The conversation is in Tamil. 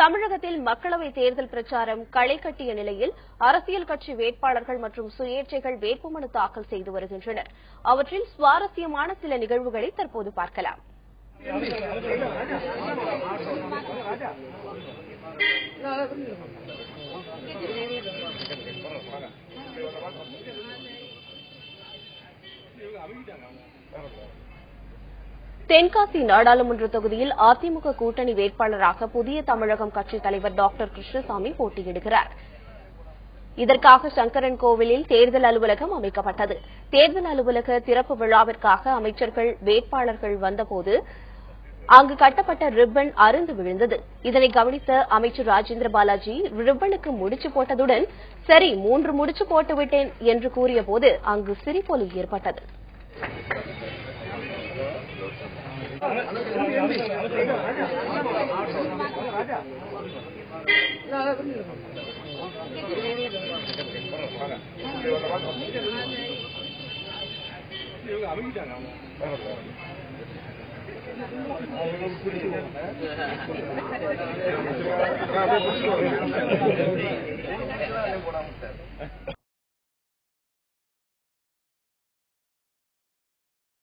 தமிழகத்தில் மக்களவைத் தேர்தல் பிரச்சாரம் களை கட்டிய நிலையில் அரசியல் கட்சி வேட்பாளர்கள் மற்றும் சுயேட்சைகள் வேட்புமனு தாக்கல் செய்து வருகின்றனர். அவற்றில் சுவாரஸ்யமான சில நிகழ்வுகளை தற்போது பார்க்கலாம். தென்காசி நாடாளுமன்ற தொகுதியில் அதிமுக கூட்டணி வேட்பாளராக புதிய தமிழகம் கட்சித் தலைவர் டாக்டர் கிருஷ்ணசாமி போட்டியிடுகிறார். இதற்காக சங்கரன் கோவிலில் தேர்தல் அலுவலகம் அமைக்கப்பட்டது. தேர்தல் அலுவலக திறப்பு விழாவிற்காக அமைச்சர்கள் வேட்பாளர்கள் வந்தபோது அங்கு கட்டப்பட்ட ரிப்பன் அறுந்து விழுந்தது. இதனை கவனித்த அமைச்சர் ராஜேந்திர பாலாஜி ரிப்பனுக்கு முடிச்சு போட்டதுடன் சரி 3 முடிச்சு போட்டுவிட்டேன் என்று கூறியபோது அங்கு சிரிப்பொலி ஏற்பட்டது.